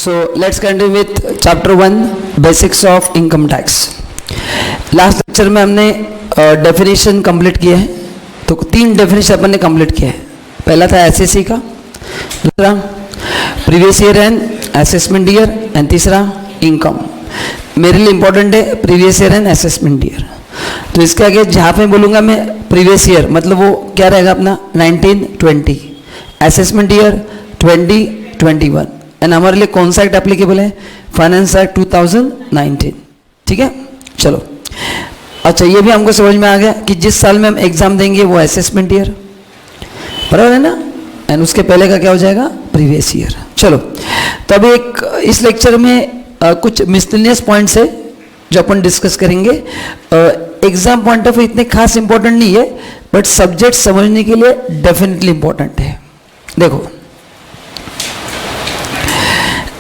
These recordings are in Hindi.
So let's continue with chapter 1 basics of income tax. Last lecture में हमने डेफिनेशन कंप्लीट किया है, तो 3 डेफिनेशन अपन ने कंप्लीट किया है. पहला था एसएससी का, दूसरा previous year and assessment year, and तीसरा इनकम. मेरे लिए इंपॉर्टेंट है previous year and assessment year. तो इसके आगे जहाँ पे बोलूँगा मैं प्रीवियस ईयर, मतलब वो क्या रहेगा अपना 1920, असेसमेंट ईयर 2021, एंड हमारे लिए कौन सा एक्ट एप्लीकेबल है, फाइनेंस एक्ट 2019. ठीक है, चलो. अच्छा, ये भी हमको समझ में आ गया कि जिस साल में हम एग्जाम देंगे वो असेसमेंट ईयर, बराबर है ना, एंड उसके पहले का क्या हो जाएगा, प्रीवियस ईयर. चलो, तो अभी एक इस लेक्चर में कुछ मिसलेनियस पॉइंट्स है जो अपन डिस्कस करेंगे. एग्जाम पॉइंट ऑफ व्यू इतने खास इंपॉर्टेंट नहीं है, बट सब्जेक्ट समझने के लिए डेफिनेटली इंपॉर्टेंट है. देखो,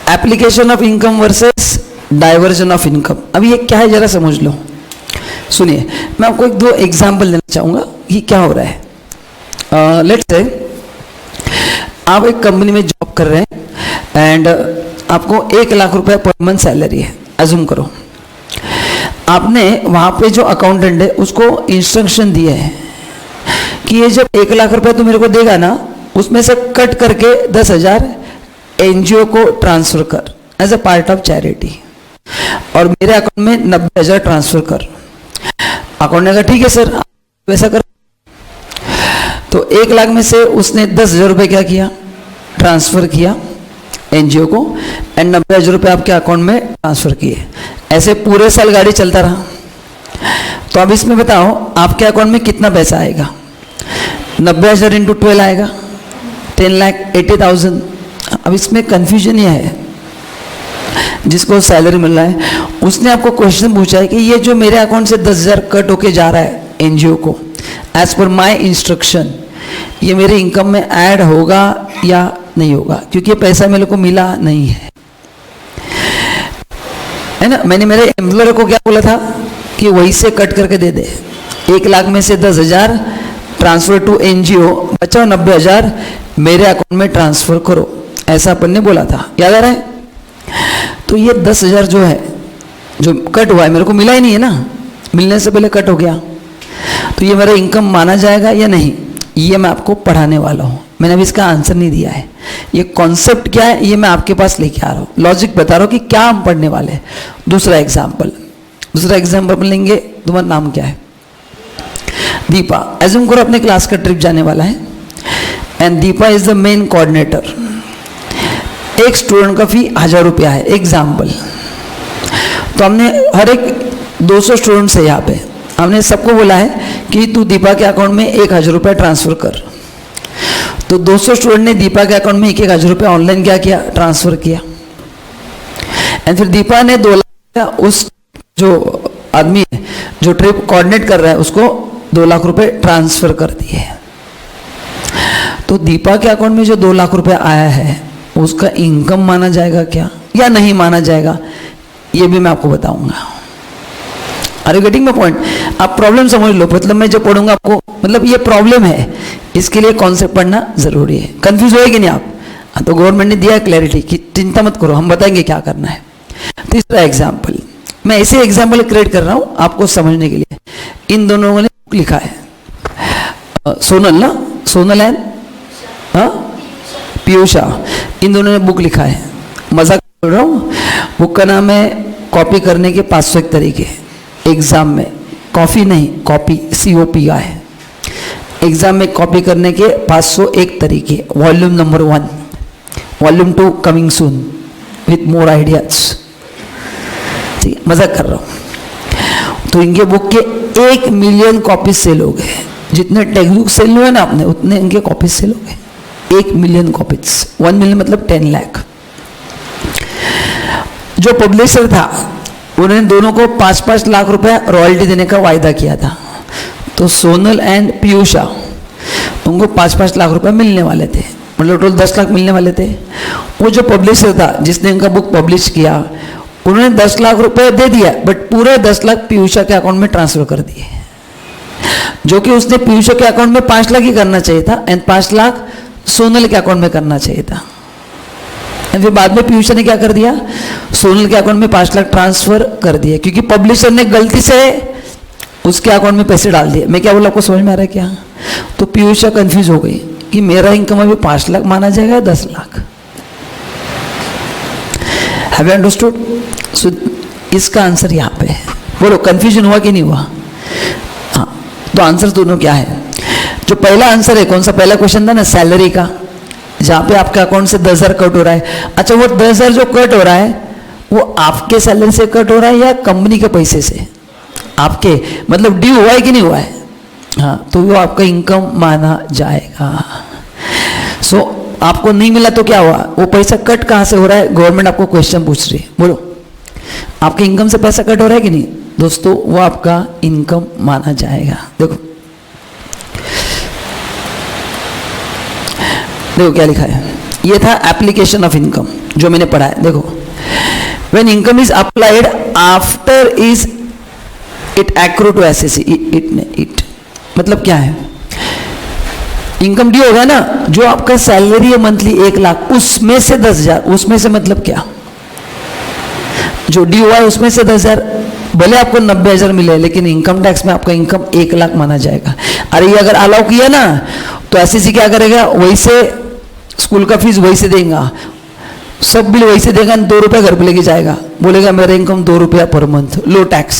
application of income versus diversion of income. अभी ये क्या है जरा समझ लो. सुनिए, मैं आपको 1-2 एग्जाम्पल देना चाहूँगा कि क्या हो रहा है. लेट्स से आप एक कंपनी में जॉब कर रहे हैं एंड आपको 1 लाख रुपए पर मंथ सैलरी है. अज्यूम करो आपने वहाँ पे जो अकाउंटेंट है उसको इंस्ट्रक्शन दिए है कि ये जब 1 लाख रुपए तो मेरे को देगा ना, उसमें से कट करके 10,000 एनजीओ को ट्रांसफर कर as a part of charity, और मेरे अकाउंट में 90,000 ट्रांसफर कर. अकाउंट ने कहा ठीक है सर, वैसा कर. तो 1 लाख में से उसने 10,000 रुपये क्या किया, ट्रांसफर किया एनजीओ को, एंड 90,000 रुपये आपके अकाउंट में ट्रांसफर किए. ऐसे पूरे साल गाड़ी चलता रहा. तो अब इसमें बताओ आपके अकाउंट में कितना पैसा आएगा. 90,000 इंटू 12 आएगा 10,80,000. अब इसमें कंफ्यूजन यह है, जिसको सैलरी मिल रहा है उसने आपको क्वेश्चन पूछा है कि ये जो मेरे अकाउंट से 10,000 कट होके जा रहा है एनजीओ को एज पर माय इंस्ट्रक्शन, ये मेरे इनकम में ऐड होगा या नहीं होगा, क्योंकि ये पैसा मेरे को मिला नहीं है ना. मैंने मेरे एम्प्लॉयर को क्या बोला था कि वही से कट करके दे दे. 1 लाख में से 10,000 ट्रांसफर टू एनजीओ, बचाओ 90,000 मेरे अकाउंट में ट्रांसफर करो, ऐसा अपन ने बोला था, याद आ रहा है. तो ये 10,000 जो है जो कट हुआ है मेरे को मिला ही नहीं है ना, मिलने से पहले कट हो गया, तो ये मेरा इनकम माना जाएगा या नहीं, ये मैं आपको पढ़ाने वाला हूँ. मैंने अभी इसका आंसर नहीं दिया है. ये कॉन्सेप्ट क्या है ये मैं आपके पास लेके आ रहा हूँ, लॉजिक बता रहा हूँ कि क्या हम पढ़ने वाले हैं. दूसरा एग्जाम्पल लेंगे. तुम्हारा नाम क्या है, दीपा. एज्यूम करो अपने क्लास का ट्रिप जाने वाला है and Deepa is the main coordinator. एक स्टूडेंट का फी 1,000 रुपया है, एग्जाम्पल. तो हमने हर एक 200 स्टूडेंट्स है यहाँ पे, हमने सबको बोला है कि तू दीपा के अकाउंट में 1,000 रुपया ट्रांसफर कर. तो 200 स्टूडेंट ने दीपा के अकाउंट में 1,000 रुपया ऑनलाइन क्या किया, ट्रांसफर किया. एंड फिर दीपा ने 2 लाख उस जो आदमी है जो ट्रिप कोऑर्डिनेट कर रहा है उसको 2 लाख रुपए ट्रांसफर कर दिए. तो दीपा के अकाउंट में जो 2 लाख रुपए आया है उसका इनकम माना जाएगा क्या या नहीं माना जाएगा, ये भी मैं आपको बताऊंगा. Are you getting my point. आप प्रॉब्लम समझ लो, मतलब मैं जो पढ़ूंगा आपको, मतलब ये प्रॉब्लम है, इसके लिए कॉन्सेप्ट पढ़ना जरूरी है. कंफ्यूज होएगी नहीं आप. तो गवर्नमेंट ने दिया क्लैरिटी कि चिंता मत करो, हम बताएंगे क्या करना है. तीसरा एग्जाम्पल, मैं ऐसे एग्जाम्पल क्रिएट कर रहा हूँ आपको समझने के लिए. इन दोनों ने बुक लिखा है, सोनल एंड पीयूषा, इन दोनों ने बुक लिखा है. मजाक कर रहा हूँ. बुक का नाम है कॉपी करने के 501 तरीके. एग्जाम में कॉफी नहीं, कॉपी COP है. एग्जाम में कॉपी करने के 501 तरीके, volume number 1, volume 2 coming soon with more ideas. ठीक है, मजाक कर रहा हूँ. तो इनके बुक के 1 मिलियन कॉपी सेल हो गए. जितने टेक्स्ट बुक सेल हुए ना आपने, उतने इनके कॉपी सेल हो गए. 1 मिलियन कॉपीज. 1 मिलियन मतलब 10 लाख. जो पब्लिशर था उन्होंने दोनों को 5-5 लाख रुपया रॉयल्टी देने का वायदा किया था. तो सोनल एंड पीयूषा उनको 5-5 लाख रुपया मिलने वाले थे, मतलब टोटल 10 लाख मिलने वाले थे. वो जो पब्लिशर था जिसने इनका बुक पब्लिश किया, उन्होंने 10 लाख रुपये दे दिया, बट पूरे 10 लाख पीयूषा के अकाउंट में ट्रांसफर कर दिए, जो कि उसने पीयूषा के अकाउंट में 5 लाख ही करना चाहिए था एंड 5 लाख सोनल के अकाउंट में करना चाहिए था. फिर बाद में पीयूष ने क्या कर दिया, सोनल के अकाउंट में 5 लाख ट्रांसफर कर दिया, क्योंकि पब्लिशर ने गलती से उसके अकाउंट में पैसे डाल दिए। मैं क्या बोला, आपको समझ में आ रहा है क्या? तो पीयूष कंफ्यूज हो गई कि मेरा इनकम अभी 5 लाख माना जाएगा या 10 lakh. Have you understood? So इसका आंसर यहाँ पे है। बोलो कंफ्यूजन हुआ कि नहीं हुआ? हाँ, तो आंसर दोनों क्या है? जो पहला आंसर है, कौन सा पहला क्वेश्चन था ना, सैलरी का, जहाँ पे आपके अकाउंट से 10,000 कट हो रहा है। अच्छा, वो 10,000 जो कट हो रहा है वो आपके सैलरी से कट हो रहा है या कंपनी के पैसे से? आपके, मतलब ड्यू हुआ है कि नहीं हुआ है? हाँ, तो वो आपका इनकम माना जाएगा। सो आपको नहीं मिला तो क्या हुआ, वो पैसा कट कहाँ से हो रहा है? गवर्नमेंट आपको क्वेश्चन पूछ रही है, बोलो आपके इनकम से पैसा कट हो रहा है कि नहीं? दोस्तों वो आपका इनकम माना जाएगा। देखो क्या लिखा है, ये था एप्लीकेशन ऑफ इनकम जो मैंने पढ़ा है। देखो, when income is applied after is it accrue to SSC. It मतलब क्या है? इनकम ड्यू होगा ना, जो आपका सैलरी है मंथली 1 लाख, उसमें से 10,000, उसमें से मतलब क्या, जो ड्यू हुआ है उसमें से 10,000, भले आपको 90,000 मिले, लेकिन इनकम टैक्स में आपका इनकम 1 लाख माना जाएगा। अरे ये अगर अलाउ किया ना तो एसएससी क्या करेगा, वैसे स्कूल का फीस वैसे देगा, सब बिल वैसे देगा, 2 रुपये घर पे लेके जाएगा, बोलेगा मेरा इनकम 2 रुपया पर मंथ, लो टैक्स।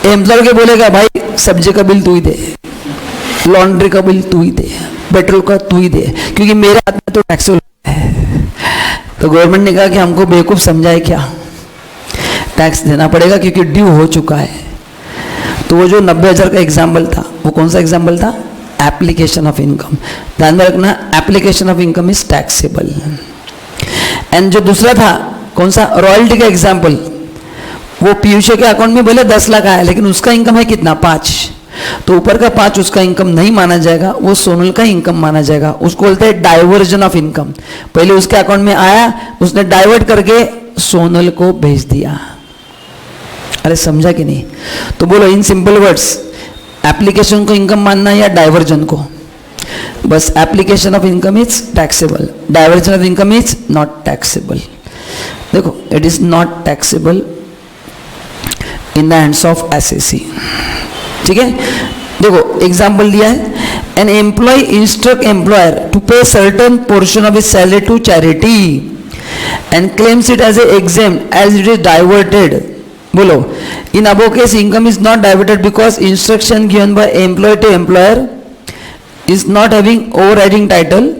एम्प्लॉयर के बोलेगा भाई सब्जी का बिल तू ही दे, लॉन्ड्री का बिल तू ही दे, पेट्रोल का तू ही दे, क्योंकि मेरे हाथ में तो टैक्स है। तो गवर्नमेंट ने कहा कि हमको बेवकूफ समझाए क्या, टैक्स देना पड़ेगा क्योंकि ड्यू हो चुका है। तो वो जो 90,000 का एग्जाम्पल था, वो कौन सा एग्जाम्पल था? Application of income. ध्यान में रखना, application of income is taxable. And जो दूसरा था कौन सा, रॉयल्टी का एग्जाम्पल, वो पीयूष के अकाउंट में बोले 10 लाख आया, लेकिन उसका इनकम है कितना, 5, तो ऊपर का 5 उसका इनकम नहीं माना जाएगा, वो सोनल का इनकम माना जाएगा। उसको बोलते हैं डाइवर्जन ऑफ इनकम। पहले उसके अकाउंट में आया, उसने डाइवर्ट करके सोनल को भेज दिया। अरे समझा कि नहीं? तो बोलो इन सिंपल वर्ड्स, एप्लीकेशन को इनकम मानना या डाइवर्जन को? बस application of income is taxable, diversion of income is not taxable. देखो, it is not taxable in the hands of SSC. ठीक है, देखो एग्जाम्पल दिया है, an employ instruct employer to pay certain portion of his salary to charity and claims it as a exempt as it is diverted. बोलो, in above case income is not diverted because instruction given by employ to employer is not having overriding title.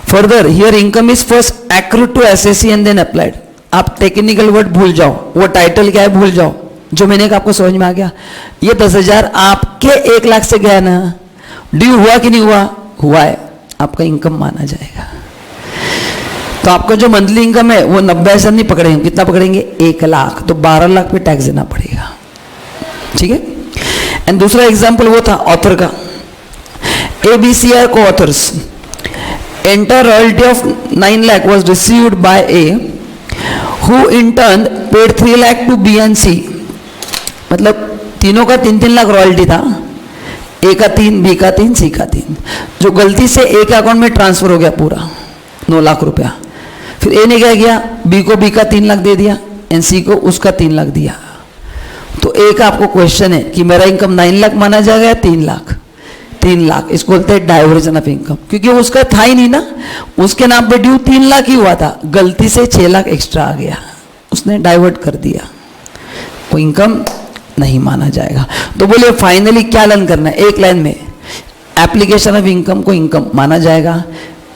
Further here income is first accrued to SSC and then applied. आप टेक्निकल वर्ड भूल जाओ, वो टाइटल क्या है भूल जाओ, जो मैंने कहा आपको समझ में आ गया। ये 10,000 आपके 1 लाख से गया ना, ड्यू हुआ कि नहीं हुआ? हुआ है, आपका इनकम माना जाएगा। तो आपका जो मंथली इनकम है वो 90,000 नहीं पकड़ेंगे, कितना पकड़ेंगे? 1 लाख, तो 12 लाख पे टैक्स देना पड़ेगा। ठीक है। एंड दूसरा एग्जाम्पल वो था ऑथर का, ABCR को authors, enter royalty of 9 lakh was received by A who in turn paid 3 lakh to B and C। मतलब तीनों का 3-3 लाख रॉयल्टी था, A का 3, B का 3, C का 3, जो गलती से A के अकाउंट में ट्रांसफर हो गया पूरा 9 लाख रुपया। फिर A ने क्या किया, B को B का 3 लाख दे दिया एंड C को उसका 3 लाख दिया। तो A का आपको क्वेश्चन है कि मेरा इनकम 9 लाख माना जाएगा या 3 लाख? 3 लाख। इसको बोलते हैं डाइवर्जन ऑफ इनकम, क्योंकि उसका था ही नहीं ना, उसके नाम पे ड्यू 3 लाख ही हुआ था, गलती से 6 लाख एक्स्ट्रा आ गया, उसने डाइवर्ट कर दिया, वो इनकम नहीं माना जाएगा। तो बोलिए फाइनली क्या लर्न करना है एक लाइन में? एप्लीकेशन ऑफ इनकम को इनकम माना जाएगा,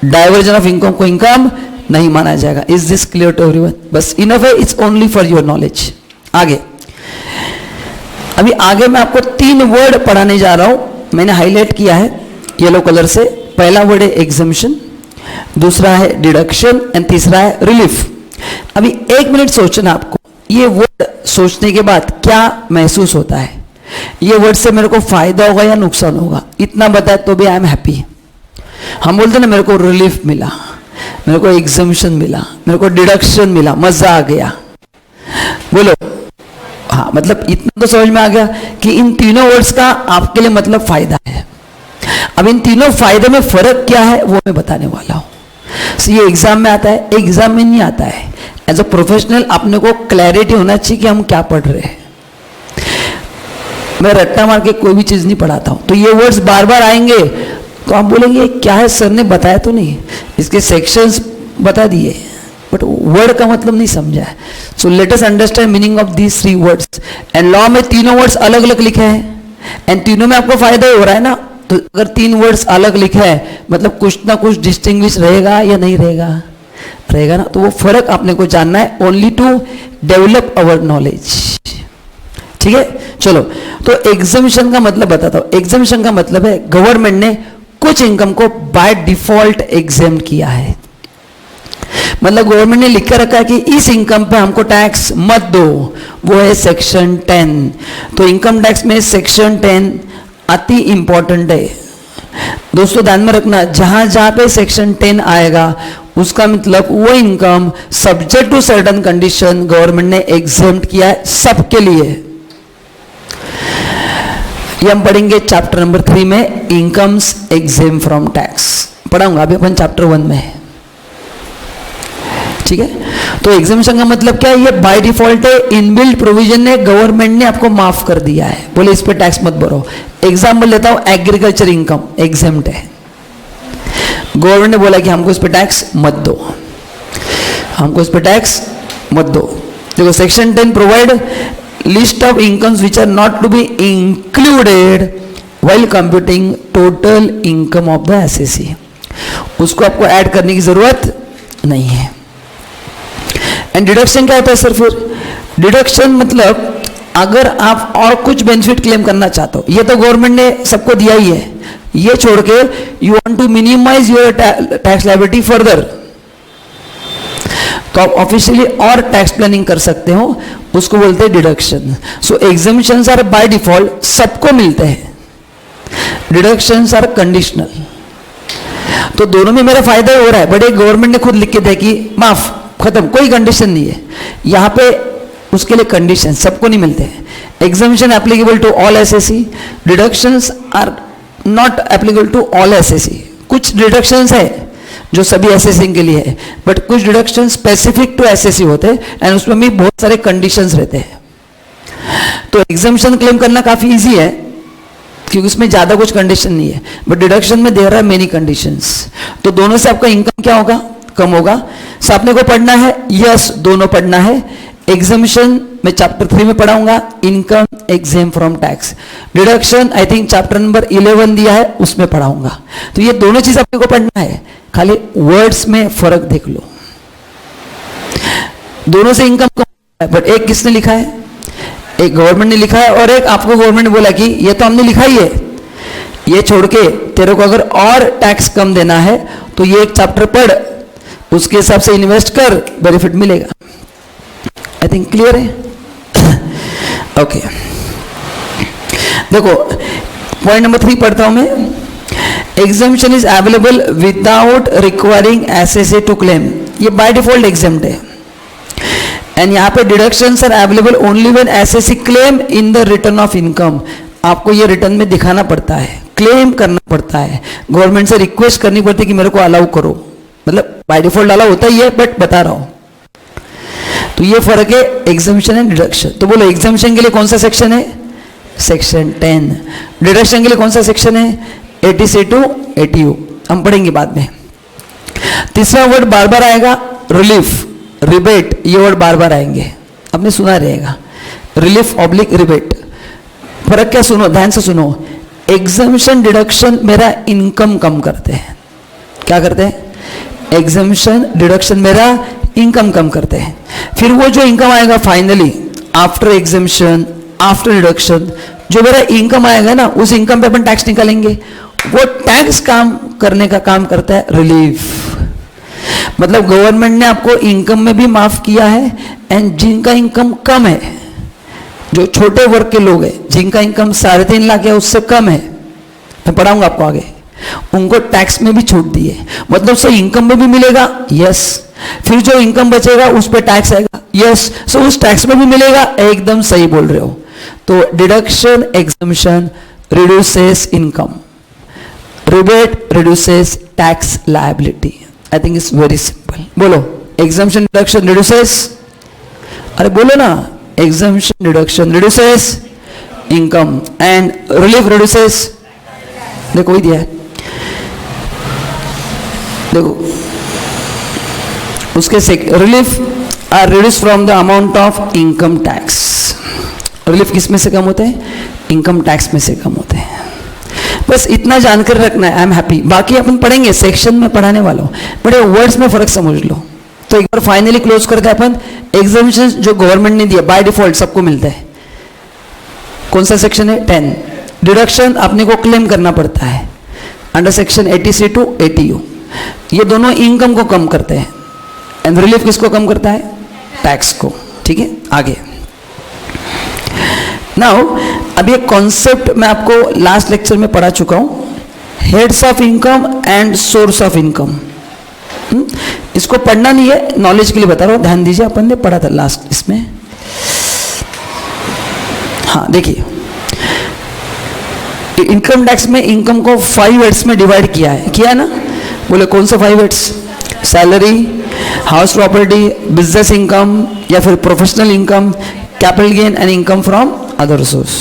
डाइवर्जन ऑफ इनकम को इनकम नहीं माना जाएगा। Is this clear to everyone? बस इनफ है, it's only for your knowledge. आगे, अभी आगे मैं आपको 3 वर्ड पढ़ाने जा रहा हूं, मैंने हाईलाइट किया है येलो कलर से। पहला वर्ड है एग्जम्पशन, दूसरा है डिडक्शन एंड तीसरा है रिलीफ। अभी 1 मिनट सोचना आपको, ये वर्ड सोचने के बाद क्या महसूस होता है, ये वर्ड से मेरे को फायदा होगा या नुकसान होगा, इतना बताए तो भी आई एम हैप्पी। हम बोलते ना मेरे को रिलीफ मिला, मेरे को एग्जम्पशन मिला, मेरे को डिडक्शन मिला, मजा आ गया। बोलो हाँ, मतलब इतना तो समझ में आ गया कि इन तीनों वर्ड्स का आपके लिए मतलब फायदा है। अब इन तीनों फायदे में फर्क क्या है वो मैं बताने वाला हूं। So, ये एग्जाम में आता है, एग्जाम में नहीं आता है। एज अ प्रोफेशनल अपने को क्लैरिटी होना चाहिए कि हम क्या पढ़ रहे हैं। मैं रट्टा मार के कोई भी चीज नहीं पढ़ाता हूं, तो ये वर्ड्स बार बार आएंगे तो आप बोलेंगे क्या है, सर ने बताया तो नहीं, इसके सेक्शंस बता दिए बट वर्ड का मतलब नहीं समझा है। So let us understand meaning of these 3 words. And law में तीनों वर्ड्स अलग अलग लिखे हैं एंड तीनों में आपको फायदा ही हो रहा है ना। तो अगर 3 वर्ड्स अलग लिखे हैं मतलब कुछ ना कुछ डिस्टिंग्विश रहेगा या नहीं रहेगा, रहेगा ना। तो वो फर्क आपने को जानना है, only to develop our knowledge. ठीक है, चलो तो एग्जामिशन का मतलब बताता हूं। एग्जामिशन का मतलब है गवर्नमेंट ने कुछ इनकम को बाय डिफॉल्ट एग्जाम किया है। मतलब गवर्नमेंट ने लिख कर रखा है कि इस इनकम पे हमको टैक्स मत दो, वो है सेक्शन 10। तो इनकम टैक्स में सेक्शन 10 अति इंपॉर्टेंट है दोस्तों, ध्यान में रखना। जहां जहां पे सेक्शन 10 आएगा उसका मतलब वो income subject to certain condition government ने एग्जेम्प्ट किया है सबके लिए। ये हम पढ़ेंगे चैप्टर नंबर 3 में, इनकम्स एग्जेम फ्रॉम टैक्स पढ़ाऊंगा। अभी अपन चैप्टर 1 में है। ठीक है, तो एग्जामिशन का मतलब क्या है, ये बाय डिफॉल्ट है, इनबिल्ट प्रोविजन ने गवर्नमेंट ने आपको माफ कर दिया है, बोले इस पे टैक्स मत भरो। एग्जाम्पल लेता हूं, एग्रीकल्चर इनकम एग्जेम्प्ट है, गवर्नमेंट ने बोला कि हमको इस पे टैक्स मत दो, हमको इस पे टैक्स मत दो। देखो section 10 provide list of incomes which are not to be included while computing total income of the assessee. उसको आपको ऐड करने की जरूरत नहीं है। एंड डिडक्शन क्या होता है सर? फिर डिडक्शन मतलब अगर आप और कुछ बेनिफिट क्लेम करना चाहते हो, ये तो गवर्नमेंट ने सबको दिया ही है, ये छोड़ के you want to minimise your tax liability further, तो आप ऑफिशियली और टैक्स प्लानिंग कर सकते हो, उसको बोलते हैं deduction. So exemptions are by default सबको मिलते हैं, डिडक्शंस आर कंडीशनल। तो दोनों में मेरा फायदा हो रहा है, बट एक गवर्नमेंट ने खुद लिख के दिया कि माफ, खत्म, कोई कंडीशन नहीं है। यहां पे उसके लिए कंडीशन सबको नहीं मिलते हैं। Exemption applicable to all assessee, deductions are not applicable to all assessee. कुछ डिडक्शंस है जो सभी एसएससी के लिए है, बट कुछ डिडक्शन स्पेसिफिक टू एसएससी होते हैं एंड उसमें भी बहुत सारे कंडीशंस रहते हैं। तो एग्जामिशन क्लेम करना काफी इजी है क्योंकि उसमें ज्यादा कुछ कंडीशन नहीं है, बट डिडक्शन में देयर आर मेनी कंडीशंस। तो दोनों से आपका इनकम क्या होगा? कम होगा। सो आपने को पढ़ना है, यस दोनों पढ़ना है। एग्जामिशन में चैप्टर 3 में पढ़ाऊंगा, income exempt from tax. Deduction I think chapter number 11 दिया है उसमें पढ़ाऊंगा। तो ये दोनों चीज आपने को पढ़ना है, खाली वर्ड्स में फर्क देख लो। दोनों से इनकम कम है, बट एक किसने लिखा है? एक गवर्नमेंट ने लिखा है और एक आपको गवर्नमेंट ने बोला कि ये तो हमने लिखा ही है, ये छोड़ के तेरे को अगर और टैक्स कम देना है तो ये एक चैप्टर पढ़, उसके हिसाब से इन्वेस्ट कर, बेनिफिट मिलेगा। आई थिंक क्लियर है? ओके देखो पॉइंट नंबर 3 पढ़ता हूं मैं। Exemption is available without requiring assessee to claim, ये बाय डिफॉल्ट एग्जाम्प्ट है। एंड यहाँ पे deductions are available only when assessee claim in the return of income. आपको ये रिटर्न में दिखाना पड़ता है, क्लेम करना पड़ता है, गवर्नमेंट से रिक्वेस्ट करनी पड़ती है कि मेरे को अलाउ करो। मतलब बाय डिफॉल्ट अलाउ होता ही है, बट बता रहा हूं। तो ये फर्क है एग्जामिशन एंड डिडक्शन। तो बोलो एग्जामिशन के लिए कौन सा सेक्शन है? सेक्शन 10। डिडक्शन के लिए कौन सा सेक्शन है? 80C to 80U। हम पढ़ेंगे बाद में। तीसरा वर्ड बार बार आएगा, रिलीफ, रिबेट, ये वर्ड बार बार आएंगे, आपने सुना रहेगा, रिलीफ ऑब्लिक रिबेट। फर्क क्या? सुनो, ध्यान से सुनो। एग्जामिशन डिडक्शन मेरा इनकम कम करते हैं। क्या करते हैं? एग्जामिशन डिडक्शन मेरा इनकम कम करते हैं। फिर वो जो इनकम आएगा finally after exemption after deduction, जो मेरा इनकम आएगा ना, उस इनकम पे अपन टैक्स निकालेंगे, वो टैक्स काम करने का काम करता है रिलीफ। मतलब गवर्नमेंट ने आपको इनकम में भी माफ किया है एंड जिनका इनकम कम है, जो छोटे वर्ग के लोग हैं जिनका इनकम 3.5 लाख है उससे कम है, मैं पढ़ाऊंगा आपको आगे, उनको टैक्स में भी छूट दी है। मतलब से इनकम में भी मिलेगा, यस। फिर जो इनकम बचेगा उस पर टैक्स आएगा, यस। सो उस टैक्स में भी मिलेगा, एकदम सही बोल रहे हो। तो deduction exemption reduces income, rebate reduces tax liability. I think it's very simple. बोलो, एग्जाम्पशन डिडक्शन रिड्यूसेस, अरे बोलो ना, exemption deduction reduces income and relief reduces. देखो वही दिया है, देखो उसके relief are reduce from the amount of income tax. Relief किस में से कम होते हैं? इनकम टैक्स में से कम होते हैं. बस इतना जानकर रखना है, आई एम हैप्पी. बाकी अपन पढ़ेंगे सेक्शन में पढ़ाने वालों, बड़े वर्ड्स में फर्क समझ लो. तो एक बार फाइनली क्लोज करते हैं अपन. एग्जामिनेशन जो गवर्नमेंट ने दिया बाय डिफॉल्ट सबको मिलता है. कौन सा सेक्शन है? 10. डिडक्शन अपने को क्लेम करना पड़ता है under section 80C to 80U. ये दोनों इनकम को कम करते हैं. एंड रिलीफ किसको कम करता है? टैक्स को. ठीक है, आगे नाउ अब ये कॉन्सेप्ट मैं आपको लास्ट लेक्चर में पढ़ा चुका हूं, heads of income and source of income. इसको पढ़ना नहीं है, नॉलेज के लिए बता रहा हूं, ध्यान दीजिए. अपन ने पढ़ा था लास्ट इसमें. हाँ देखिए, इनकम टैक्स में इनकम को 5 हेड्स में डिवाइड किया है ना. बोले कौन सा 5 heads? Salary, house property, business income या फिर professional income, capital gain and income from other source.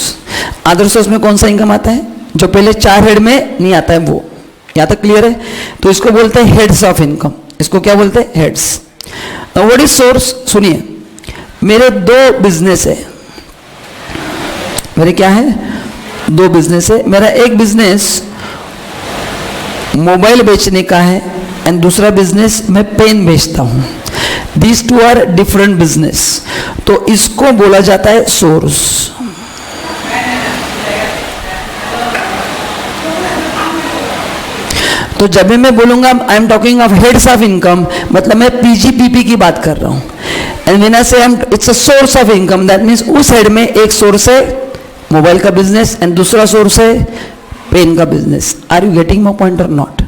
Other source में कौन सा इनकम आता है? जो पहले 4 हेड में नहीं आता है वो. यहां तक क्लियर है? तो इसको बोलते हैं हेड्स ऑफ इनकम. इसको क्या बोलते हैं? हेड्स. What is source? सुनिए, मेरे 2 बिजनेस है. मेरे क्या है? 2 बिजनेस है. मेरा एक बिजनेस मोबाइल बेचने का है एंड दूसरा बिजनेस मैं पेन बेचता हूं. These 2 are different business. तो इसको बोला जाता है सोर्स. तो जब भी मैं बोलूंगा I am talking of heads of income, मतलब मैं पीजीपीपी की बात कर रहा हूं. And when I say it's a source of income, that means उस हेड में एक सोर्स है मोबाइल का बिजनेस एंड दूसरा सोर्स है पेन का business. Are you getting my point और नॉट?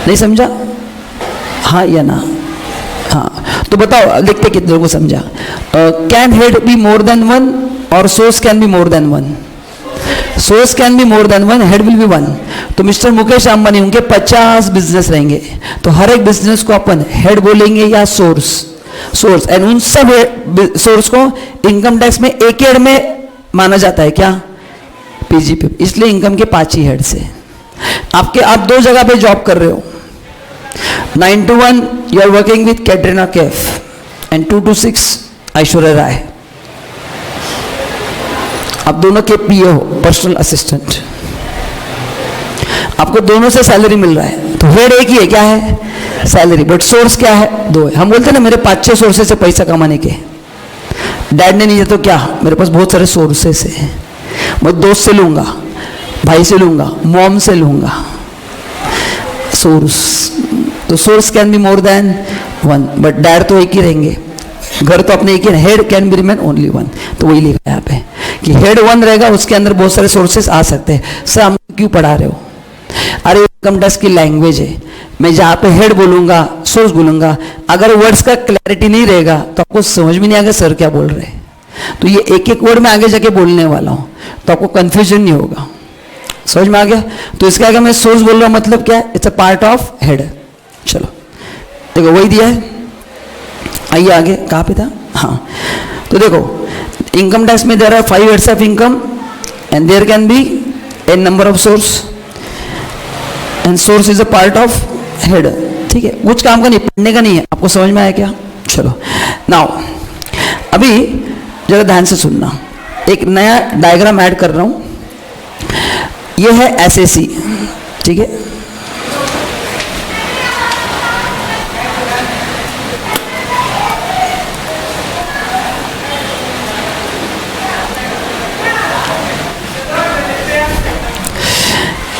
नहीं समझा? हाँ या ना? हाँ, तो बताओ, देखते कितने लोगों को समझा. Can head B more than 1 और source can be more than 1? Source can be more than 1, head will be 1. तो मिस्टर मुकेश अंबानी, उनके 50 बिजनेस रहेंगे, तो हर एक बिजनेस को अपन हेड बोलेंगे या सोर्स. एंड उन सब सोर्स को इनकम टैक्स में एक हेड में माना जाता है. क्या? पीजीपी. इसलिए इनकम के 5 ही हेड्स है. आप 2 जगह पे जॉब कर रहे हो. 9 to 1 you are working with Katrina Kaif and 2 to 6 Aishwarya Rai. आप दोनों के पीए हो, पर्सनल असिस्टेंट. आपको दोनों से सैलरी मिल रहा है, तो हेड एक ही है. क्या है? सैलरी. बट सोर्स क्या है? 2 है. हम बोलते हैं ना मेरे 5-6 सोर्सेस से पैसा कमाने के. डैड ने नहीं दिया तो क्या? मेरे पास बहुत सारे सोर्सेस है. मैं दोस्त से लूंगा, भाई से लूंगा, मॉम से लूंगा. सोर्स. तो source can be more than 1, but dad तो एक ही रहेंगे, घर तो अपने एक ही. Head can be remain only 1. तो वही लिखा है यहाँ पे कि हेड 1 रहेगा, उसके अंदर बहुत सारे सोर्सेस आ सकते हैं. सर हम क्यों पढ़ा रहे हो? अरे इनकम टैक्स की लैंग्वेज है. मैं जहाँ पे हेड बोलूंगा, सोर्स बोलूंगा, अगर वर्ड्स का क्लैरिटी नहीं रहेगा तो आपको समझ में नहीं आएगा सर क्या बोल रहे हैं. तो ये एक वर्ड में आगे जाके बोलने वाला हूँ, तो आपको कंफ्यूजन नहीं होगा. समझ में आ गया? तो इसके आगे मैं सोर्स बोल रहा हूँ, मतलब क्या है? It's a part of head. चलो देखो, वही दिया है. आइए आगे, कहाँ पे था? हाँ, तो देखो इनकम टैक्स में there are 5 heads of income and there can be an number of source and source is a part of head. ठीक है, कुछ काम का नहीं, पढ़ने का नहीं है. आपको समझ में आया क्या? चलो नाउ अभी जरा ध्यान से सुनना. एक नया डायग्राम ऐड कर रहा हूं. ये है एसएसी. ठीक है,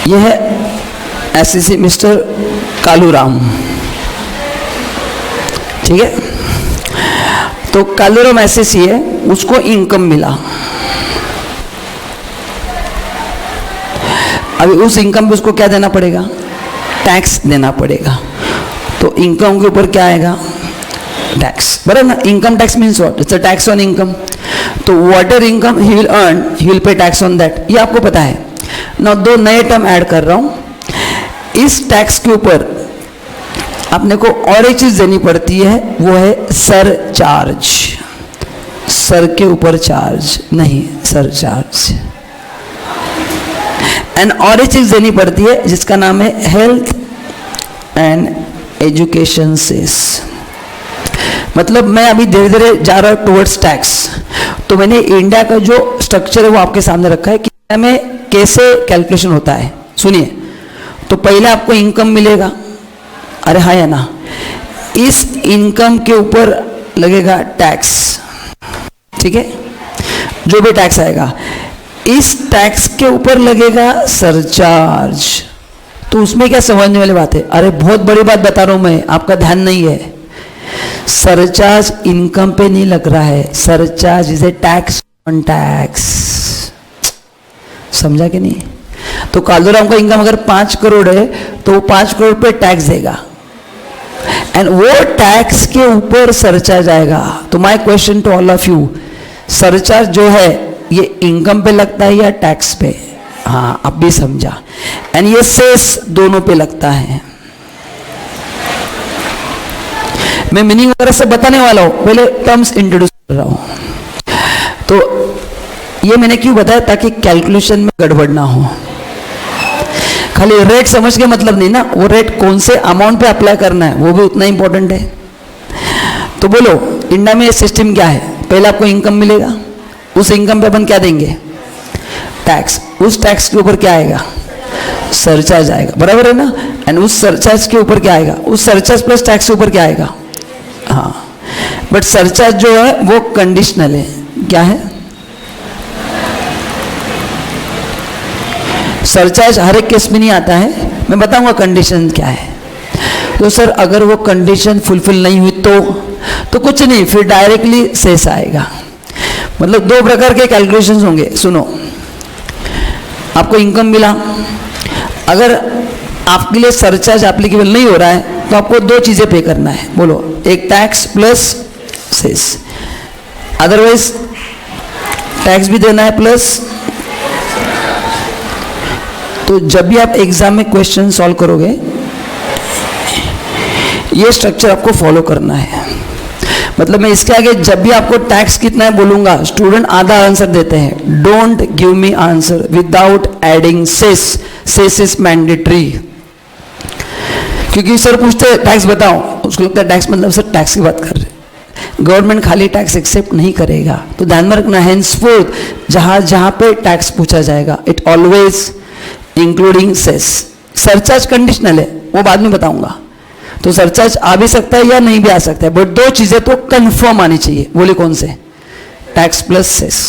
ये है एसएसी मिस्टर कालूराम. ठीक है, तो कालूराम एसएसी है, उसको इनकम मिला. अभी उस इनकम पे उसको क्या देना पड़ेगा? टैक्स देना पड़ेगा. तो इनकम के ऊपर क्या आएगा? टैक्स. बराबर ना? Income tax means what? It's a tax on income. तो whatever income he will earn, he will pay tax on that. ये आपको पता है ना. 2 नए टर्म ऐड कर रहा हूं. इस टैक्स के ऊपर अपने को और एक चीज देनी पड़ती है, वो है सर चार्ज। सर के ऊपर चार्ज नहीं, सर चार्ज। एंड और एक चीज देनी पड़ती है जिसका नाम है हेल्थ एंड एजुकेशन सेस। मतलब मैं अभी धीरे धीरे जा रहा हूं टुवर्ड्स टैक्स, तो मैंने इंडिया का जो स्ट्रक्चर है वो आपके सामने रखा है कि इंडिया में कैसे कैलकुलेशन होता है। सुनिए, तो पहले आपको इनकम मिलेगा, अरे हाँ या ना, इस इनकम के ऊपर लगेगा टैक्स, ठीक है, जो भी टैक्स आएगा, इस टैक्स के ऊपर लगेगा सरचार्ज। तो उसमें क्या समझने वाली बात है? अरे बहुत बड़ी बात बता रहा हूं मैं, आपका ध्यान नहीं है। सरचार्ज इनकम पे नहीं लग रहा है, surcharge is a tax on tax. समझा कि नहीं? तो कालूराम का इनकम अगर 5 करोड़ है तो वो 5 करोड़ पे टैक्स देगा, एंड वो टैक्स के ऊपर सरचार्ज आएगा। तो my question to all of you, surcharge जो है ये इनकम पे लगता है या टैक्स पे? हाँ, अब भी समझा। एंड ये सेस दोनों पे लगता है। मैं मीनिंग वगैरह से बताने वाला हूं, पहले टर्म्स इंट्रोड्यूस कर रहा हूं। तो ये मैंने क्यों बताया? ताकि कैलकुलेशन में गड़बड़ ना हो। खाली रेट समझ के मतलब नहीं ना, वो रेट कौन से अमाउंट पे अप्लाई करना है वो भी उतना इंपॉर्टेंट है। तो बोलो, इंडिया में सिस्टम क्या है? पहले आपको इनकम मिलेगा, उस इनकम पे अपन क्या देंगे? टैक्स। उस टैक्स के ऊपर क्या आएगा? सरचार्ज आएगा, बराबर है ना? एंड उस सरचार्ज के ऊपर क्या आएगा? उस सरचार्ज प्लस टैक्स के ऊपर क्या आएगा? हाँ, बट सरचार्ज जो है वो कंडीशनल है। क्या है? सरचार्ज हर एक केस में नहीं आता है, मैं बताऊंगा कंडीशन क्या है। तो सर अगर वो कंडीशन फुलफिल नहीं हुई तो कुछ नहीं, फिर डायरेक्टली सेस आएगा। मतलब 2 प्रकार के कैलकुलेशंस होंगे। सुनो, आपको इनकम मिला, अगर आपके लिए सरचार्ज एप्लीकेबल नहीं हो रहा है तो आपको 2 चीजें पे करना है। बोलो, एक tax plus cess, otherwise tax भी देना है प्लस। तो जब भी आप एग्जाम में क्वेश्चन सॉल्व करोगे, ये स्ट्रक्चर आपको फॉलो करना है। मतलब मैं इसके आगे जब भी आपको टैक्स कितना है बोलूंगा, स्टूडेंट आधा आंसर देते हैं। Don't give me answer without adding cess. Cess is mandatory. क्योंकि सर पूछते हैं टैक्स बताओ, उसको लगता है टैक्स मतलब सर टैक्स की बात कर रहे। गवर्नमेंट खाली टैक्स एक्सेप्ट नहीं करेगा, तो ध्यान में रखना, हेंसफोर्थ जहां जहां पे टैक्स पूछा जाएगा, it always including cess. Surcharge conditional है, वो बाद में बताऊंगा। तो सरचार्ज आ भी सकता है या नहीं भी आ सकता है, बट 2 चीजें तो कंफर्म आनी चाहिए। बोले कौन से? टैक्स प्लस सेस,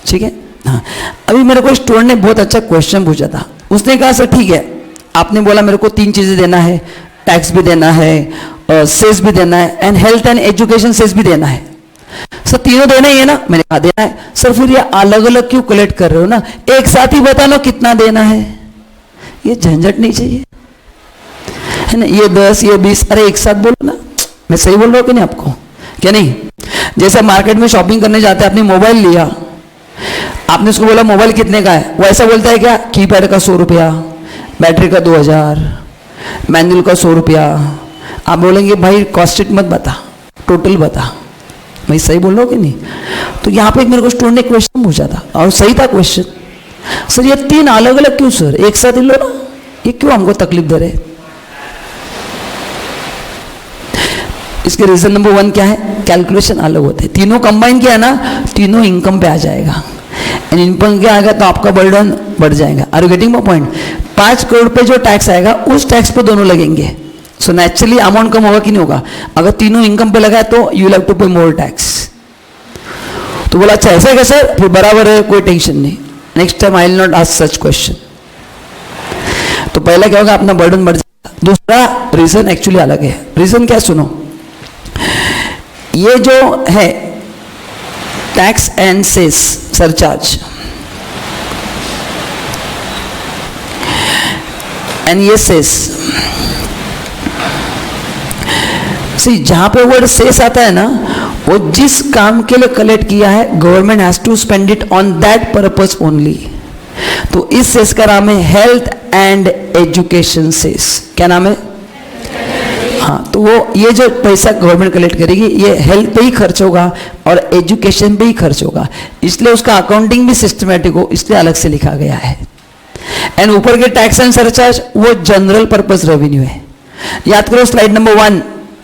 ठीक है। हाँ, अभी मेरे को स्टूडेंट ने बहुत अच्छा क्वेश्चन पूछा था। उसने कहा सर ठीक है, आपने बोला मेरे को 3 चीजें देना है, टैक्स भी देना है, सेस भी देना है, and health and education cess भी देना है। सर तीनों देना ही है ना? मैंने कहा देना है। सर फिर ये अलग अलग क्यों कलेक्ट कर रहे हो ना, एक साथ ही बता लो कितना देना है, ये झंझट नहीं चाहिए, है ना? ये 10 ये 20, अरे एक साथ बोलो ना। मैं सही बोल रहा हूँ कि नहीं आपको? क्या नहीं? जैसे मार्केट में शॉपिंग करने जाते हैं, आपने मोबाइल लिया, आपने उसको बोला मोबाइल कितने का है, वो ऐसा बोलता है क्या? कीपैड का 100 रुपया, बैटरी का 2000, मैनुअल का 100 रुपया। आप बोलेंगे भाई कॉस्ट शीट मत बता, टोटल बता। मैं सही बोल रहा हूँ कि नहीं? तो यहाँ पे मेरे को स्टूडेंट ने क्वेश्चन पूछा था और सही था क्वेश्चन। सर ये 3 अलग अलग क्यों सर, एक साथ ही लो ना, ये क्यों हमको तकलीफ दे रहे? इसके रीजन नंबर 1 क्या है? कैलकुलेशन अलग होते हैं। तीनों कंबाइन किया ना, तीनों इनकम पे आ जाएगा, एंड इनकम क्या आएगा तो आपका बर्डन बढ़ जाएगा। Are you getting my point? 5 crore पे जो टैक्स आएगा उस टैक्स पे दोनों लगेंगे। सो नेचुरली अमाउंट कम होगा कि नहीं होगा? अगर तीनों इनकम पे लगा है तो यू हैव टू पे मोर टैक्स। तो बोला अच्छा ऐसा है क्या सर? फिर बराबर है, कोई टेंशन नहीं, next time I will not ask such question. तो पहला क्या होगा, अपना बर्डन बढ़ जाएगा। दूसरा रीजन एक्चुअली अलग है। रीजन क्या? सुनो, ये जो है tax and cess surcharge, and ये सेस, सी जहां पे वर्ड सेस आता है ना, वो जिस काम के लिए कलेक्ट किया है government has to spend it on that purpose only. तो इस सेस का नाम है हेल्थ एंड एजुकेशन सेस। क्या नाम है? हाँ, तो वो ये जो पैसा गवर्नमेंट कलेक्ट करेगी ये हेल्थ पे ही खर्च होगा और एजुकेशन पे ही खर्च होगा, इसलिए उसका अकाउंटिंग भी सिस्टमेटिक हो, इसलिए अलग से लिखा गया है। एंड ऊपर के टैक्स एंड सरचार्ज वो जनरल पर्पस रेवेन्यू है। याद करो slide number 1,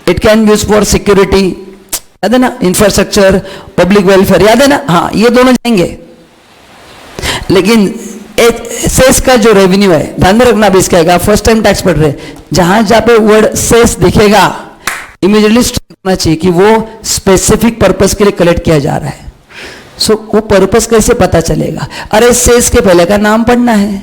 it can use for security, याद है ना, इंफ्रास्ट्रक्चर, पब्लिक वेलफेयर, याद है ना, हाँ ये दोनों जाएंगे। लेकिन सेस का जो रेवेन्यू है, ध्यान में रखना, भी इसका आएगा, फर्स्ट टाइम टैक्स पढ़ रहे, जहां जहां पे वर्ड सेस दिखेगा इमीडिएटली होना चाहिए कि वो स्पेसिफिक पर्पस के लिए कलेक्ट किया जा रहा है। सो वो पर्पस कैसे पता चलेगा? अरे सेस के पहले का नाम पढ़ना है,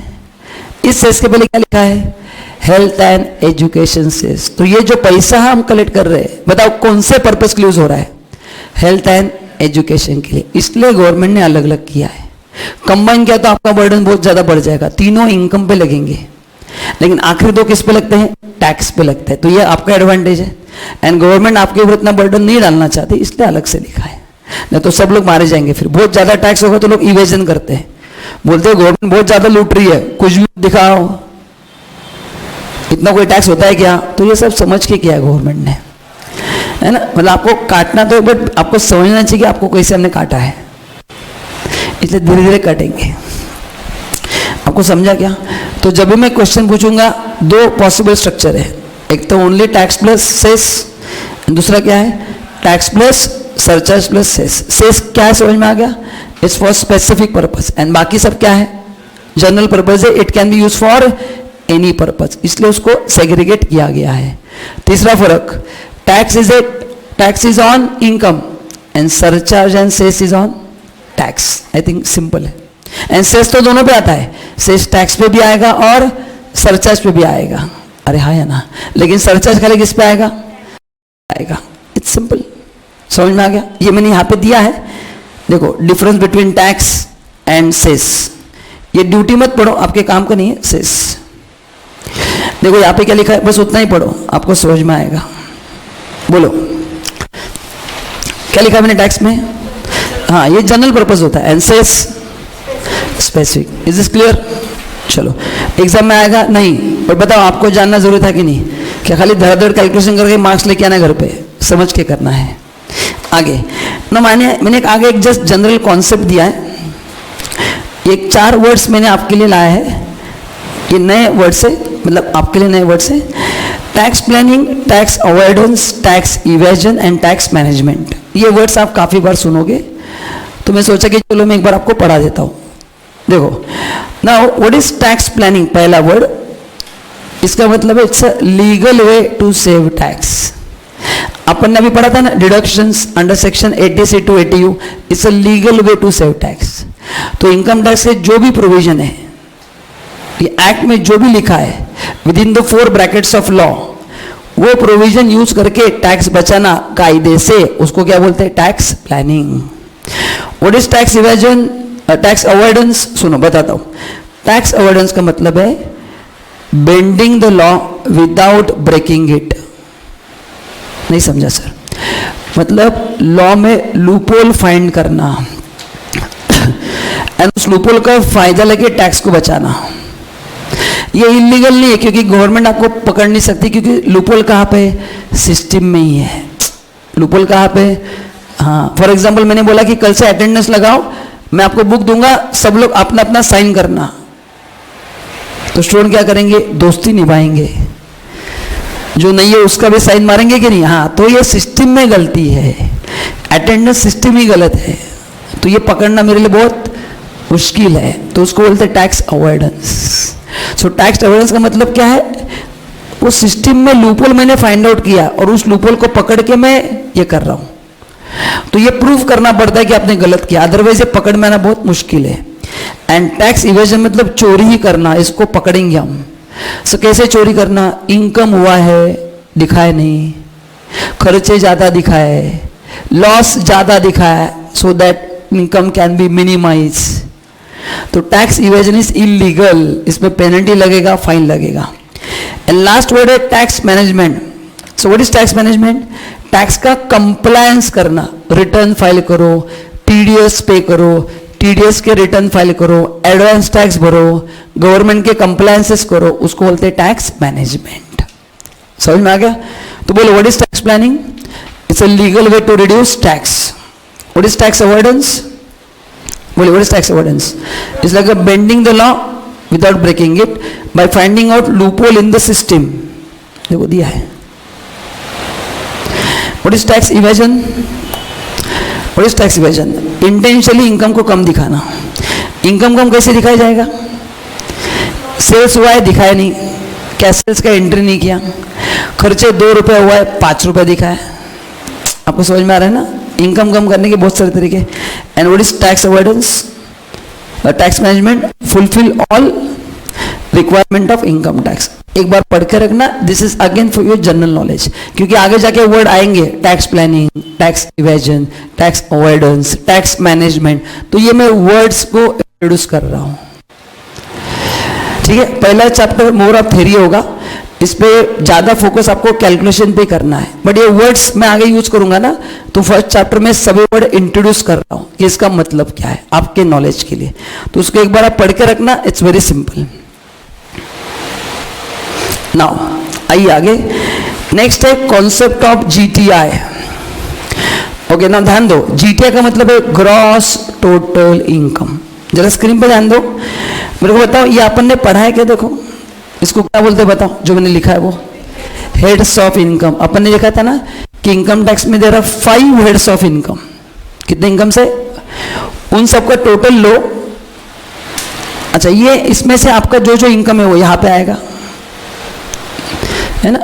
इस सेस के पहले क्या लिखा है? Health and education cess. तो ये जो पैसा हम कलेक्ट कर रहे हैं, बताओ कौन से पर्पस के लिए यूज हो रहा है? हेल्थ एंड एजुकेशन के लिए, इसलिए गवर्नमेंट ने अलग अलग किया है। कंबाइन किया तो आपका बर्डन बहुत ज्यादा बढ़ जाएगा, तीनों इनकम पे लगेंगे, लेकिन आखिरी दो किस पे लगते हैं? टैक्स पे लगते हैं। तो ये आपका एडवांटेज है, एंड गवर्नमेंट आपके ऊपर इतना बर्डन नहीं डालना चाहती, इसलिए अलग से लिखा है। नहीं तो सब लोग मारे जाएंगे, फिर बहुत ज्यादा टैक्स होगा तो लोग इवेजन करते हैं, बोलते हैं गवर्नमेंट बहुत ज्यादा लूट रही है, कुछ भी दिखाओ, इतना कोई टैक्स होता है क्या? तो ये सब समझ के किया है गवर्नमेंट ने, है ना। मतलब आपको काटना तो, बट आपको समझना चाहिए कि आपको कैसे हमने काटा है, इसलिए धीरे धीरे काटेंगे। आपको समझा क्या? तो जब भी मैं क्वेश्चन पूछूंगा, दो पॉसिबल स्ट्रक्चर है, एक तो ओनली टैक्स प्लस सेस, दूसरा क्या है? Tax plus surcharge plus cess. Cess क्या है समझ में आ गया? It's for specific purpose, and बाकी सब क्या है? जनरल पर्पस है, it can be use for any purpose, इसलिए उसको सेग्रीगेट किया गया है। तीसरा फर्क, tax is on income and surcharge and cess is on tax. I think simple है। एंड सेस तो दोनों पे आता है, सेस टैक्स पे भी आएगा और सरचार्ज पे भी आएगा। अरे हाँ है ना, लेकिन सरचार्ज खाली किस पे आएगा? इट्स सिंपल, समझ में आ गया? ये मैंने यहाँ पे दिया है, देखो difference between tax and cess. ये ड्यूटी मत पढ़ो, आपके काम का नहीं है। सेस देखो यहाँ पे क्या लिखा है, बस उतना ही पढ़ो, आपको समझ में आएगा। बोलो क्या लिखा है मैंने टैक्स में? हाँ, ये जनरल पर्पस होता है, and cess specific. Is this clear? चलो, एग्जाम में आएगा नहीं, पर बताओ आपको जानना जरूरी था कि नहीं? क्या खाली धड़ धड़ कैलकुलेशन करके मार्क्स लेके आना घर पे? समझ के करना है। आगे ना, मैंने आगे एक जस्ट जनरल कॉन्सेप्ट दिया है, एक 4 वर्ड्स मैंने आपके लिए लाया है, ये नए वर्ड्स है, मतलब आपके लिए नए वर्ड्स है। Tax planning, tax avoidance, tax evasion and tax management. ये वर्ड्स आप काफ़ी बार सुनोगे, तो मैं सोचा कि चलो मैं एक बार आपको पढ़ा देता हूँ। देखो, now what is tax planning? पहला वर्ड, इसका मतलब है it's a legal way to save tax. अपन ने अभी पढ़ा था ना, deductions under section 80C to 80U, it's a legal way to save tax. तो इनकम टैक्स के जो भी प्रोविजन है, ये एक्ट में जो भी लिखा है within the 4 brackets of law, वो प्रोविजन यूज करके टैक्स बचाना कायदे से, उसको क्या बोलते हैं? Tax planning. What is tax evasion, tax avoidance? सुनो बताता हूं। टैक्स अवॉइडेंस का मतलब है bending the law without breaking it. नहीं समझा सर? मतलब लॉ में लूपहोल फाइंड करना एंड उस लूपहोल का फायदा लेके टैक्स को बचाना। ये इलीगल नहीं है, क्योंकि गवर्नमेंट आपको पकड़ नहीं सकती, क्योंकि लूपहोल कहाँ पे? सिस्टम में ही है। लूपहोल कहाँ पे? हाँ, फॉर एग्जाम्पल मैंने बोला कि कल से अटेंडेंस लगाओ, मैं आपको बुक दूंगा, सब लोग अपना अपना साइन करना, तो स्टूडेंट क्या करेंगे? दोस्ती निभाएंगे, जो नहीं है उसका भी साइन मारेंगे कि नहीं? हाँ, तो ये सिस्टम में गलती है, अटेंडेंस सिस्टम ही गलत है, तो ये पकड़ना मेरे लिए बहुत मुश्किल है, तो उसको बोलते हैं tax avoidance. So tax avoidance का मतलब क्या है? वो सिस्टम में लूपहोल मैंने फाइंड आउट किया और उस लूपहोल को पकड़ के मैं ये कर रहा हूं, तो ये प्रूफ करना पड़ता है कि आपने गलत किया, अदरवाइज ये पकड़ में आना बहुत मुश्किल है। एंड टैक्स इवेजन मतलब चोरी ही करना, इसको पकड़ेंगे हम। सो कैसे चोरी करना? इनकम हुआ है दिखाए नहीं, खर्चे ज्यादा दिखाए, लॉस ज्यादा दिखाए, so that income can be minimise. तो टैक्स इवेजन इज इलीगल, इसमें पेनल्टी लगेगा, फाइन लगेगा। एंड लास्ट वर्ड है tax management. So what is tax management? Tax का कंप्लायंस करना, रिटर्न फाइल करो, टीडीएस पे करो, टीडीएस के रिटर्न फाइल करो, एडवांस टैक्स भरो, गवर्नमेंट के कंप्लायंसेस करो, उसको बोलते हैं टैक्स मैनेजमेंट। समझ में आ गया? तो बोलो what is tax planning? It's a legal way to reduce tax. What is tax avoidance? बोलो what is tax avoidance? It's like bending the law without breaking it by finding out loophole in the system. देखो दिया है. What is tax evasion? What is tax evasion? Intentionally income को कम दिखाना. इनकम कम कैसे दिखाया जाएगा? सेल्स हुआ है दिखाया नहीं, क्या सेल्स का एंट्री नहीं किया. खर्चे 2 रुपये हुआ है 5 रुपये दिखाया. आपको समझ में आ रहा है ना? इनकम कम करने के बहुत सारे तरीके. And what is tax avoidance? Tax management fulfil all requirement of income tax. एक बार पढ़ के रखना. This is again for your general knowledge, क्योंकि आगे जाके वर्ड आएंगे tax planning, tax evasion, tax avoidance, tax management. तो ये मैं वर्ड्स को इंट्रोड्यूस कर रहा हूं. ठीक है. पहला चैप्टर मोर ऑफ थ्योरी होगा, इस पे ज्यादा फोकस आपको कैलकुलेशन पे करना है. बट ये वर्ड्स मैं आगे यूज करूंगा ना, तो फर्स्ट चैप्टर में सभी वर्ड इंट्रोड्यूस कर रहा हूं कि इसका मतलब क्या है आपके नॉलेज के लिए. तो उसको एक बार आप पढ़ के रखना. It's very simple. नाउ आइए आगे. नेक्स्ट है कॉन्सेप्ट ऑफ जीटीआई. ओके ना, ध्यान दो. जीटीआई का मतलब है ग्रॉस टोटल इनकम. जरा स्क्रीन पर ध्यान दो. मेरे को बताओ ये अपन ने पढ़ा है क्या? देखो इसको क्या बोलते हैं बताओ, जो मैंने लिखा है वो हेड्स ऑफ इनकम. अपन ने लिखा था ना कि इनकम टैक्स में there are 5 heads of income. कितने इनकम से? उन सबका टोटल लो. अच्छा, ये इसमें से आपका जो जो इनकम है वो यहां पे आएगा, है ना?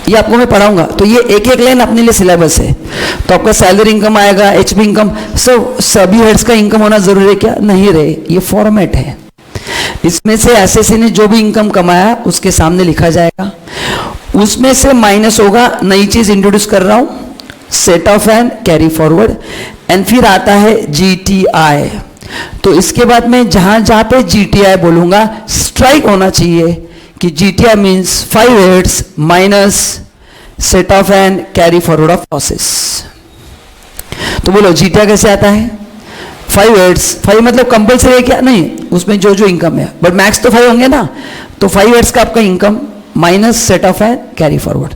ये आपको मैं पढ़ाऊंगा. तो ये एक एक लाइन अपने लिए सिलेबस है. तो आपका सैलरी इनकम आएगा, एचपी इनकम, सभी हेड्स का इनकम होना जरूरी है क्या? नहीं रहे. ये फॉर्मेट है. इसमें से एसएससी ने जो भी इनकम कमाया उसके सामने लिखा जाएगा, उसमें से माइनस होगा. नई चीज इंट्रोड्यूस कर रहा हूं, set of and carry forward. And फिर आता है जीटीआई. तो इसके बाद में जहां जहां पे जीटीआई बोलूंगा स्ट्राइक होना चाहिए कि GTI means 5 heads minus set of and carry forward of losses. तो बोलो जीटीआई कैसे आता है? 5 हेड्स. 5 मतलब कंपल्सरी है क्या? नहीं, उसमें जो जो इनकम है, बट मैक्स तो 5 होंगे ना. तो 5 हेड्स का आपका income minus set of and carry forward.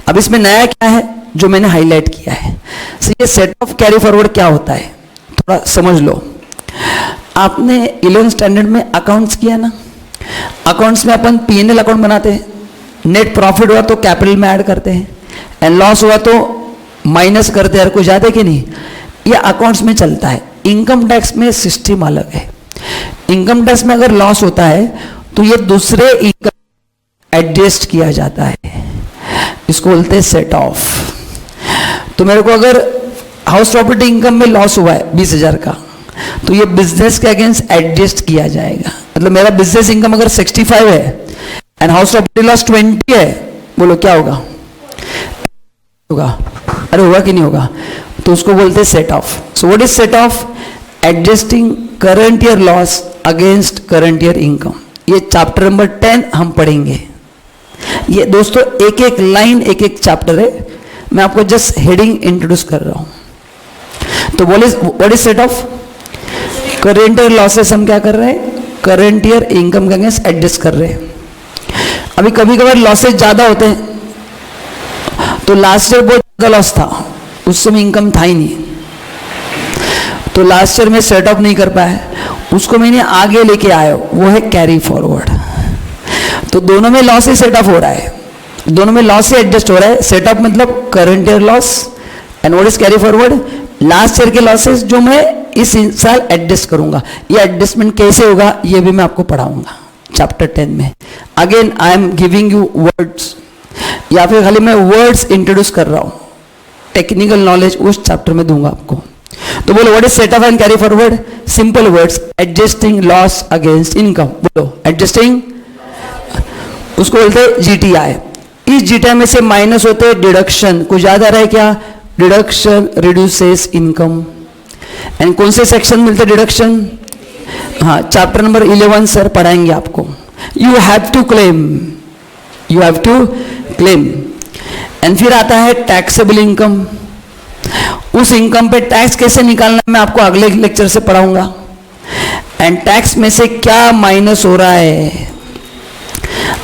अब इसमें नया क्या है जो मैंने हाईलाइट किया है? ये सेट ऑफ कैरी फॉरवर्ड क्या होता है थोड़ा समझ लो. आपने 11th स्टैंडर्ड में अकाउंट्स किया ना. अकाउंट्स में अपन पीएनएल अकाउंट बनाते हैं. नेट प्रॉफिट हुआ तो कैपिटल में ऐड करते हैं, एंड लॉस हुआ तो माइनस करते हैं. कुछ याद है कि नहीं? ये अकाउंट्स में चलता है. इनकम टैक्स में सिस्टम अलग है. इनकम टैक्स में अगर लॉस होता है तो ये दूसरे इनकम एडजस्ट किया जाता है. इसको बोलते हैं सेट ऑफ. तो मेरे को अगर हाउस प्रॉपर्टी इनकम में लॉस हुआ है 20,000 का, तो ये बिजनेस के अगेंस्ट एडजस्ट किया जाएगा. मतलब मेरा बिजनेस इनकम अगर 65 है एंड हाउस प्रॉपर्टी लॉस 20 है, बोलो क्या होगा? होगा. अरे होगा कि नहीं होगा? तो उसको बोलते हैं set of. So what is set of? Adjusting current year loss against current year income. ये चैप्टर नंबर 10 हम पढ़ेंगे. ये दोस्तों एक एक लाइन एक एक चैप्टर है. मैं आपको जस्ट हेडिंग इंट्रोड्यूस कर रहा हूं. तो what is set of? Current year losses हम क्या कर रहे हैं? करंट ईयर इनकम के अगेंस्ट एडजस्ट कर रहे हैं. अभी कभी कभार लॉसेस ज्यादा होते हैं. तो लास्ट ईयर बहुत ज्यादा लॉस था, उस समय इनकम था ही नहीं, तो लास्ट ईयर में सेट ऑफ नहीं कर पाया, उसको मैंने आगे लेके आया, वो है कैरी फॉरवर्ड. तो दोनों में लॉस ही सेट ऑफ हो रहा है, दोनों में लॉस ही एडजस्ट हो रहा है. सेट ऑफ मतलब current year loss, and what is carry forward? Last year के लॉसेस जो मैं इस साल एडजस्ट करूंगा. ये एडजस्टमेंट कैसे होगा ये भी मैं आपको पढ़ाऊंगा चैप्टर 10 में. Again I am giving you words, या फिर खाली मैं वर्ड्स इंट्रोड्यूस कर रहा हूं. टेक्निकल नॉलेज उस चैप्टर में दूंगा आपको. तो बोलो what is set of and carry forward? Simple words, adjusting loss against income. बोलो एडजस्टिंग, उसको बोलते हैं जीटीआई. इस जीटीआई में से माइनस होते हैं डिडक्शन. कुछ याद आ रहा है क्या? Deduction reduces income. एंड कौन से सेक्शन मिलते डिडक्शन? हाँ, चैप्टर नंबर 11 सर पढ़ाएंगे आपको. You have to claim, you have to claim. And फिर आता है टैक्सेबल इनकम. उस इनकम पे टैक्स कैसे निकालना मैं आपको अगले लेक्चर से पढ़ाऊंगा. एंड टैक्स में से क्या माइनस हो रहा है,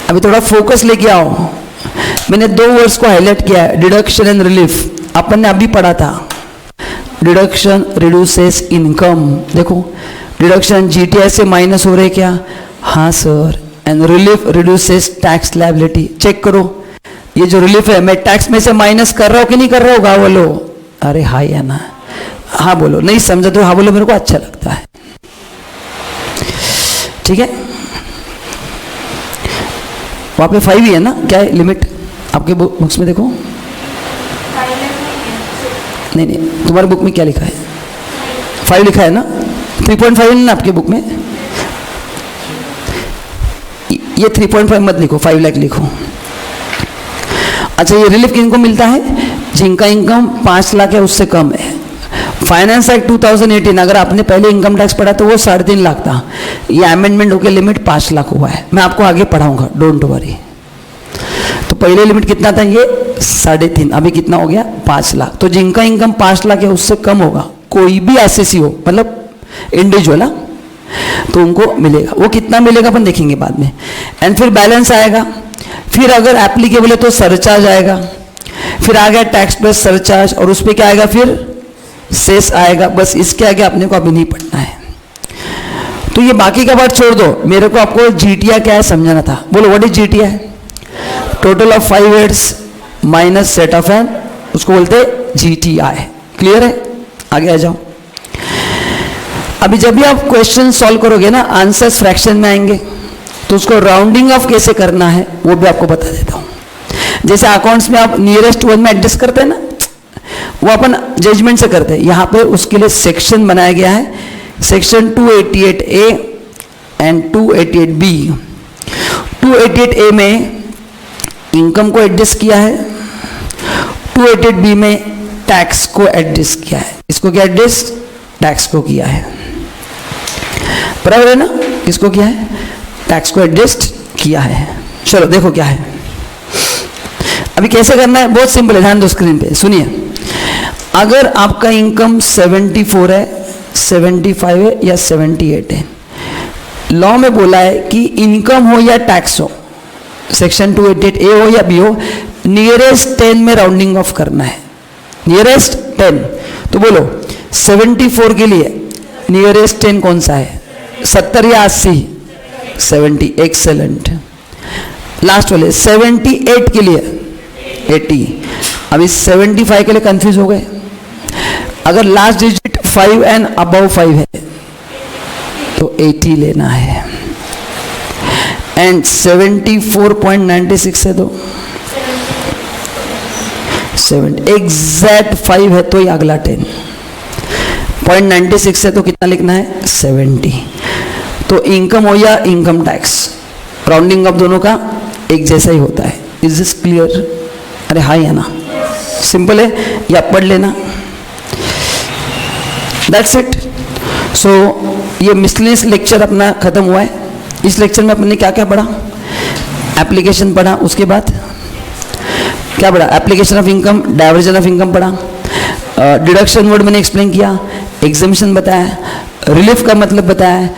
अभी थोड़ा फोकस लेके आओ. मैंने दो वर्ड्स को हाईलाइट किया है, डिडक्शन एंड रिलीफ। अपन ने अभी पढ़ा था, डिडक्शन रिड्यूसेस इनकम। देखो डिडक्शन जीटीआई से माइनस हो रहे क्या, हाँ sir, and relief reduces tax liability. Check करो, ये जो रिलीफ है मैं टैक्स में से माइनस कर रहा हूँ कि नहीं कर रहा हूँ, गा बोलो, अरे हाँ या ना, हाँ बोलो, नहीं समझा तो हाँ बोलो, मेरे को अच्छा लगता है। ठीक है, वहां पे 5 ही है ना, क्या है लिमिट आपके बुक्स में? देखो नहीं नहीं, तुम्हारे बुक में क्या लिखा है? 5 लिखा है ना, 3.5 है ना आपके बुक में? ये 3.5 मत लिखो, 5 लाख लिखो। अच्छा, ये रिलीफ किनको मिलता है? जिनका इनकम 5 लाख है उससे कम है। फाइनेंस एक्ट 2018, अगर आपने पहले इनकम टैक्स पढ़ा तो वो 3.5 लाख था, ये अमेंडमेंट होकर लिमिट 5 लाख हुआ है। मैं आपको आगे पढ़ाऊंगा, डोंट वरी। तो पहले लिमिट कितना था? ये 3.5, अभी कितना हो गया? 5 लाख। तो जिनका इनकम 5 लाख है उससे कम होगा, कोई भी एसएससी हो, मतलब इंडिविजुअल, तो उनको मिलेगा। वो कितना मिलेगा अपन देखेंगे बाद में। एंड फिर बैलेंस आएगा, फिर अगर एप्लीकेबल है तो सरचार्ज आएगा, फिर आ गया टैक्स प्लस सरचार्ज, और उस पर क्या आएगा? फिर सेस आएगा। बस इसके आगे अपने को अभी नहीं पढ़ना है। तो ये बाकी का बात छोड़ दो, मेरे को आपको जीटीआई क्या है समझाना था। बोलो what is GTI? Total of 5 heads minus set off an, उसको बोलते हैं जीटीआई। क्लियर है? आगे आ जाओ। अभी जब भी आप क्वेश्चन सॉल्व करोगे ना, आंसर्स फ्रैक्शन में आएंगे, तो उसको राउंडिंग ऑफ कैसे करना है वो भी आपको बता देता हूं। जैसे अकाउंट्स में आप नियरेस्ट वन में एडजस्ट करते हैं ना, वो अपन जजमेंट से करते हैं। यहां पे उसके लिए सेक्शन बनाया गया है, section 288A and 288B। 288A में इनकम को एडजस्ट किया है, 288B में टैक्स को एडजस्ट किया है। इसको क्या एडजस्ट? टैक्स को किया है, बराबर है ना? किसको किया है? टैक्स को एडजस्ट किया है। चलो देखो क्या है, अभी कैसे करना है, बहुत सिंपल है, ध्यान दो स्क्रीन पे, सुनिए। अगर आपका इनकम 74 है, 75 है या 78 है, लॉ में बोला है कि इनकम हो या टैक्स हो, सेक्शन 288A हो या B हो, नियरेस्ट 10 में राउंडिंग ऑफ करना है। नियरेस्ट 10, तो बोलो 74 के लिए नियरेस्ट 10 कौन सा है? 70 या 80? 70, एक्सेलेंट। लास्ट वाले 78 के लिए 80। अभी 75 के लिए कंफ्यूज हो गए? अगर लास्ट डिजिट 5 एंड अबव 5 है तो 80 लेना है, एंड 74.96 है तो 70, एग्जैक्ट 5 है तो ही अगला 10, 0.96 है तो कितना लिखना है? 70। तो इनकम हो या इनकम टैक्स, राउंडिंग ऑफ दोनों का एक जैसा ही होता है। Is this clear? अरे हाँ या ना? सिंपल है, या पढ़ लेना, दैट्स इट। सो ये मिसलेनियस लेक्चर अपना खत्म हुआ है। इस लेक्चर में अपने क्या क्या पढ़ा? एप्लीकेशन पढ़ा, उसके बाद क्या पढ़ा? Application of income, diversion of income पढ़ा, डिडक्शन वर्ड मैंने एक्सप्लेन किया, एग्जामिशन बताया, रिलीफ का मतलब बताया,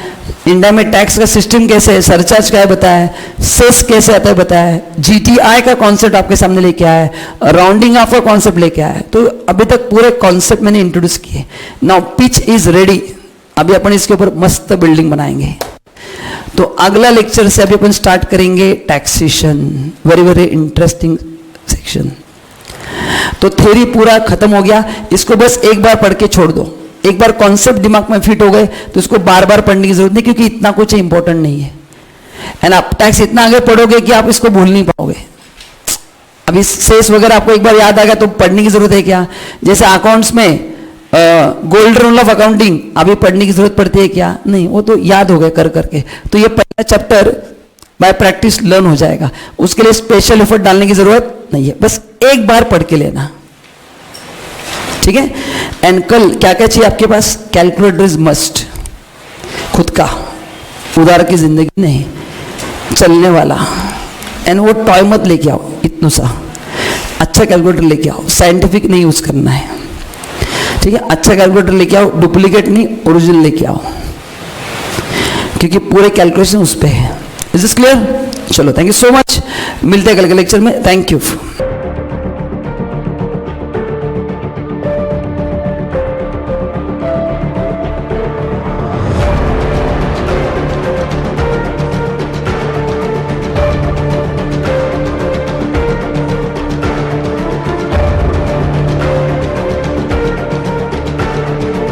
इंडिया में टैक्स का सिस्टम कैसे है, सरचार्ज क्या है बताया, सेस कैसे आता है बताया, जीटीआई का कॉन्सेप्ट आपके सामने लेके आया है, राउंडिंग ऑफ का कॉन्सेप्ट लेके आया है। तो अभी तक पूरे कॉन्सेप्ट मैंने इंट्रोड्यूस किए। नाउ पिच इज रेडी, अभी अपन इसके ऊपर मस्त बिल्डिंग बनाएंगे। तो अगला लेक्चर से अभी अपन स्टार्ट करेंगे taxation, very very interesting section. तो थ्योरी पूरा खत्म हो गया, इसको बस एक बार पढ़ के छोड़ दो। एक बार कॉन्सेप्ट दिमाग में फिट हो गए तो इसको बार बार पढ़ने की जरूरत नहीं, क्योंकि इतना कुछ इंपॉर्टेंट नहीं है। एंड आप टैक्स इतना आगे पढ़ोगे कि आप इसको भूल नहीं पाओगे। अभी सेस वगैरह आपको एक बार याद आ गया तो पढ़ने की जरूरत है क्या? जैसे अकाउंट्स में गोल्ड रूल ऑफ अकाउंटिंग अभी पढ़ने की जरूरत पड़ती है क्या? नहीं, वो तो याद हो गए कर करके। तो ये पहला चैप्टर बाय प्रैक्टिस लर्न हो जाएगा, उसके लिए स्पेशल एफर्ट डालने की जरूरत नहीं है, बस एक बार पढ़ के लेना, ठीक है। एंड कल क्या क्या चाहिए आपके पास? कैलकुलेटर इज मस्ट, खुद का, उधार की जिंदगी नहीं, चलने वाला। एंड वो टॉय मत लेके आओ, इतना सा अच्छा कैलकुलेटर लेके आओ, साइंटिफिक नहीं यूज करना है, ठीक है। अच्छा कैलकुलेटर लेके आओ, डुप्लीकेट नहीं, ओरिजिनल लेके आओ, क्योंकि पूरे कैलकुलेशन उस पे है। Is this clear? चलो थैंक यू सो मच, मिलते हैं कल के लेक्चर में, थैंक यू।